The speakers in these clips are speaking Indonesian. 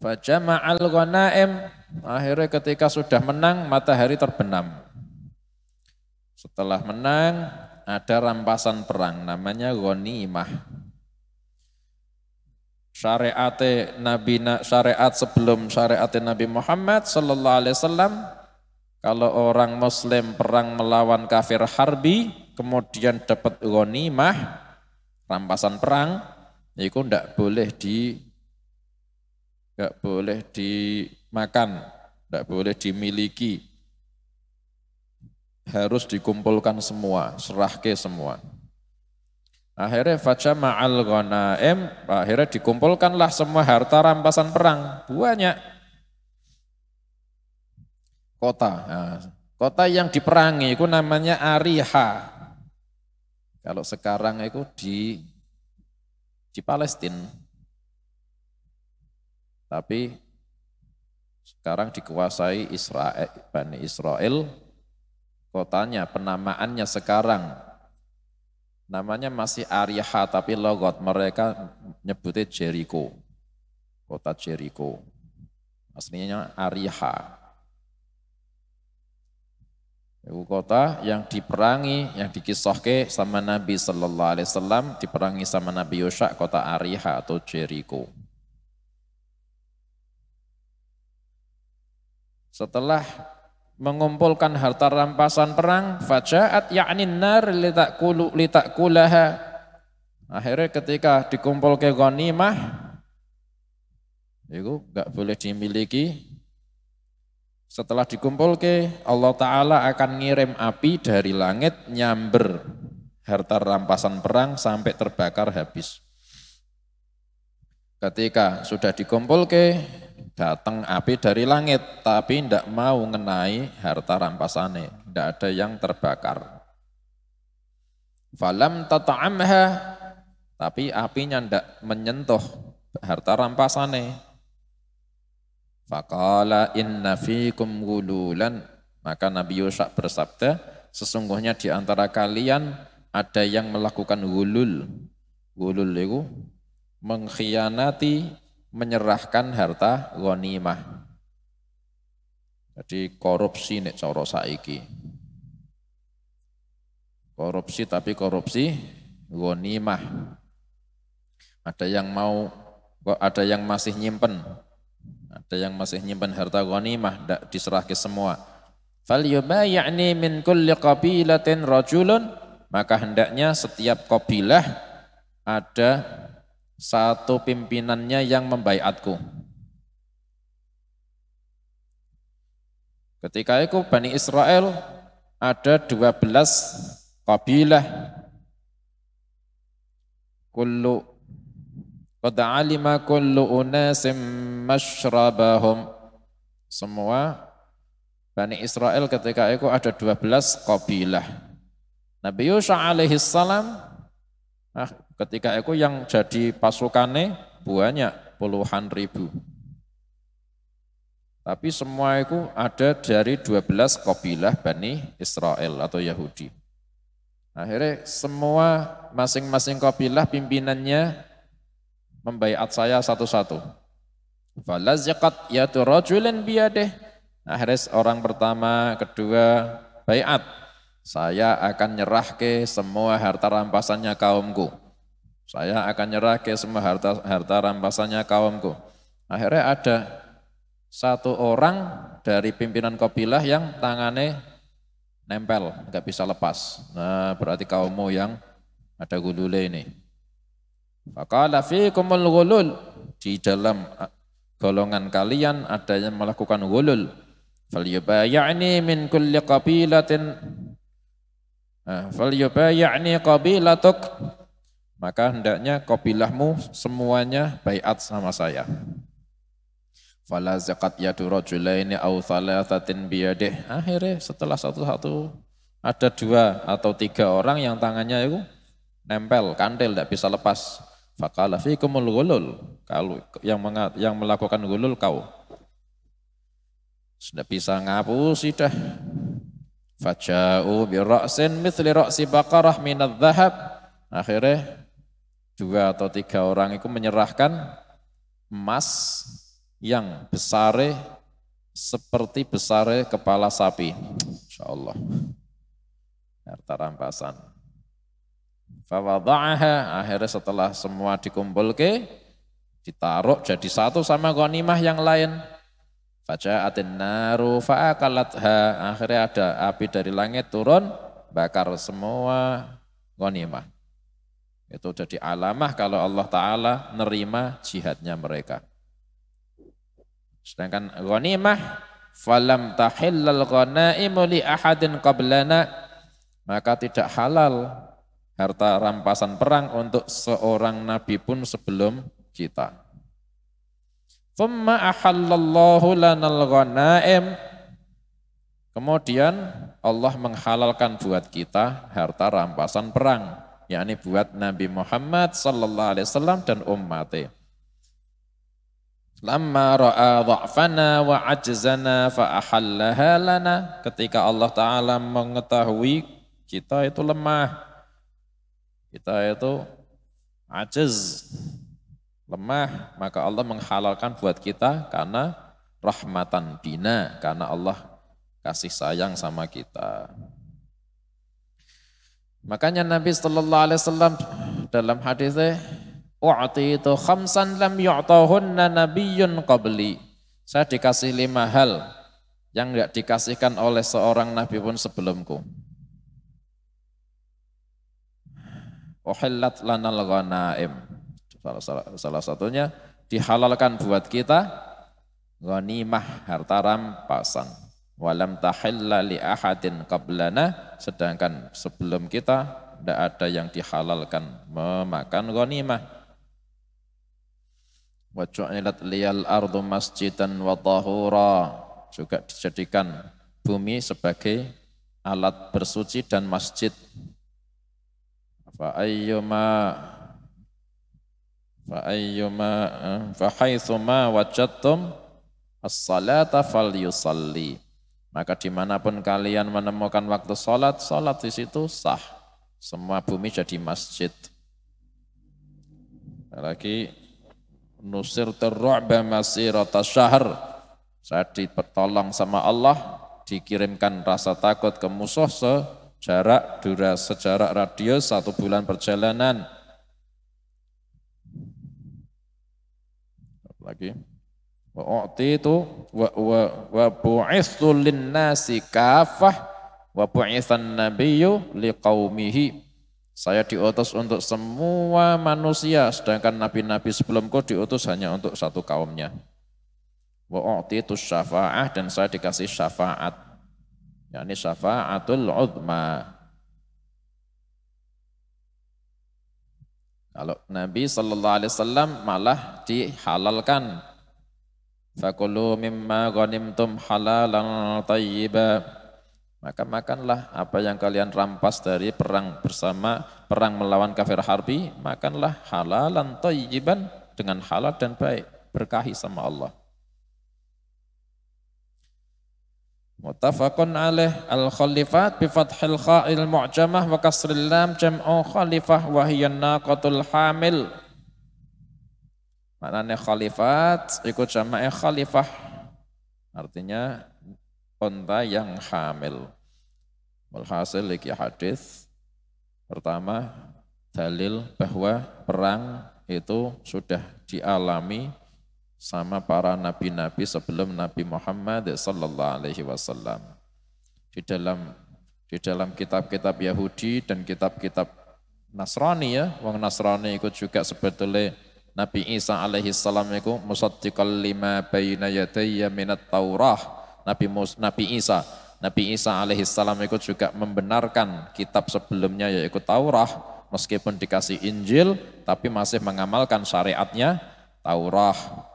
Fajama'al ghanaim, akhirnya ketika sudah menang matahari terbenam. Setelah menang ada rampasan perang namanya ghanimah. Syariat sebelum syariat Nabi Muhammad sallallahu alaihi wasallam, kalau orang muslim perang melawan kafir harbi kemudian dapat ghanimah, rampasan perang, itu enggak boleh dimakan, enggak boleh dimiliki. Harus dikumpulkan semua, serahke semua. Akhirnya fajama'al ghanaim, akhirnya dikumpulkanlah semua harta rampasan perang, banyak. Kota, nah, kota yang diperangi itu namanya Ariha. Kalau sekarang itu di Palestina. Tapi sekarang dikuasai Israel, Bani Israel. Kotanya, penamaannya sekarang namanya masih Ariha, tapi logot mereka nyebutnya Jericho. Kota Jericho. Aslinya Ariha. Itu kota yang diperangi, yang dikisahke sama Nabi sallallahu alaihi wasallam, diperangi sama Nabi Yusha, kota Ariha atau Jericho. Setelah mengumpulkan harta rampasan perang, faja'at ya'nin nar litakulaha. Akhirnya ketika dikumpul ke ghanimah, itu enggak boleh dimiliki. Setelah dikumpul ke, Allah Ta'ala akan ngirim api dari langit nyamber harta rampasan perang sampai terbakar habis. Ketika sudah dikumpul ke, datang api dari langit, tapi tidak mau ngenai harta rampasannya, tidak ada yang terbakar. Falam tata'amha, tapi apinya tidak menyentuh harta rampasannya. Faqala inna fikum gululan, maka Nabi Yusha bersabda, sesungguhnya di antara kalian ada yang melakukan gulul. Gulul itu mengkhianati, menyerahkan harta ghanimah. Jadi korupsi nek cara saiki. Korupsi tapi korupsi ghanimah. Ada yang masih nyimpen. Ada yang masih nyimpen harta ghanimah, tidak diserahkan semua. Falyubay'ni min kulli qabilatin rajulun, maka hendaknya setiap kabilah ada satu pimpinannya yang membaiatku. Ketika itu Bani Israel ada 12 kabilah. Qad alima kullu unasim mashrabahum. Semua Bani Israel ketika itu ada 12 kabilah. Nabi Yusha alaihi salam ketika itu yang jadi pasukannya banyak, puluhan ribu. Tapi semua itu ada dari 12 kabilah Bani Israel atau Yahudi. Akhirnya semua masing-masing kabilah pimpinannya membaiat saya satu-satu. Falazqat yatu rajulin biyadih. Akhirnya orang pertama, kedua baiat. Saya akan nyerahke semua harta rampasannya kaumku. Saya akan nyerahke semua harta rampasannya kaumku. Akhirnya ada satu orang dari pimpinan kabilah yang tangannya nempel, enggak bisa lepas. Nah, berarti kaummu yang ada gulule ini. Faqala fikumul ghulul, di dalam golongan kalian ada yang melakukan ghulul. Falyubay'ni min kulli qabilatin falyubay'ni qabilatuk, maka hendaknya kabilahmu semuanya baiat sama saya. Fala zakat yadu rajulaini aw thalathatin biyadih. Akhirnya setelah satu-satu ada 2 atau 3 orang yang tangannya itu nempel, kantil, tidak bisa lepas. Faqala fikumul ghulul, kalau yang melakukan ghulul kau. Sudah bisa ngapusi dah. Faja'u bi ra'sin mithli ra'si baqarah minadz dhahab. Akhirnya 2 atau 3 orang itu menyerahkan emas yang besare seperti besare kepala sapi. Insyaallah. Harta rampasan. Fawada'aha, akhirnya setelah semua dikumpulke, ditaruh jadi satu sama ghanimah yang lain. Faja'atin naru fa'akalatha, akhirnya ada api dari langit turun, bakar semua ghanimah. Itu jadi alamah kalau Allah Ta'ala nerima jihadnya mereka. Sedangkan ghanimah, falam tahillal ghanaimu li ahadin qablana, maka tidak halal harta rampasan perang untuk seorang nabi pun sebelum kita. Thumma ahallallahu lanal ghanaim, kemudian Allah menghalalkan buat kita harta rampasan perang, yakni buat Nabi Muhammad sallallahu alaihi wasallam dan umatnya. Lamma ra'a dha'fana wa ajzana fa ahallaha lana, ketika Allah Ta'ala mengetahui kita itu lemah, kita itu ajiz, lemah, maka Allah menghalalkan buat kita karena rahmatan bina, karena Allah kasih sayang sama kita. Makanya Nabi sallallahu alaihi wasallam dalam hadisnya, u'titu khamsan lam yu'tahunna nabiyyun qabli. Saya dikasih 5 hal yang enggak dikasihkan oleh seorang nabi pun sebelumku. Uhillat lanal ghanaim. Salah satunya dihalalkan buat kita ghanimah, harta rampasan. Walam tahilla li ahadin qablana, sedangkan sebelum kita tidak ada yang dihalalkan memakan ghanimah. Wa ju'ilat liyal ardu masjidan wa tahura, juga dijadikan bumi sebagai alat bersuci dan masjid. Fa haitsuma wajadtum as-salata falyusalli, maka dimanapun kalian menemukan waktu salat, salat di situ sah. Semua bumi jadi masjid. Lagi nusir terru'ba masirata syahr, saya ditolong sama Allah, dikirimkan rasa takut ke musuh sejarak radius 1 bulan perjalanan. Lagi wa u'titu wa bu'ithu lin-nasi kafah wa bu'ithan nabiyyu liqaumihi, saya diutus untuk semua manusia, sedangkan nabi-nabi sebelumku diutus hanya untuk satu kaumnya. Wa u'titu syafa'ah, dan saya dikasih syafaat, yakni syafa'atul uzma. Kalau Nabi sallallahu alaihi wasallam malah dihalalkan, fakulu mimma ghanimtum halalan thayyiba, maka makanlah apa yang kalian rampas dari perang melawan kafir harbi, makanlah halalan thayyiban, dengan halal dan baik, berkahi sama Allah. Muttafaqun alaih. Al-khalifat bi fathil kha'il mu'jamah wa kasril lam jam'u khalifah wa hiya naqatul hamil. Maknanya khalifat ikut jama'nya khalifah, artinya unta yang hamil. Walhasil lagi hadis pertama dalil bahwa perang itu sudah dialami sama para nabi-nabi sebelum Nabi Muhammad sallallahu alaihi wasallam. Di dalam kitab-kitab Yahudi dan kitab-kitab Nasrani, ya, wong Nasrani ikut juga sebetulnya Nabi Isa alaihi salam itu musaddiqal lima baina yadayya minat Taurah. Nabi Isa alaihi salam itu juga membenarkan kitab sebelumnya yaitu Taurah, meskipun dikasih Injil tapi masih mengamalkan syariatnya Taurah.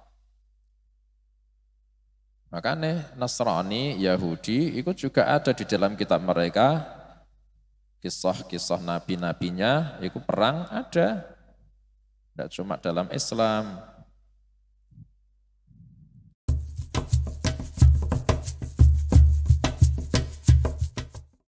Makanya Nasrani, Yahudi itu juga ada di dalam kitab mereka kisah-kisah nabi-nabinya, itu perang ada. Tidak cuma dalam Islam.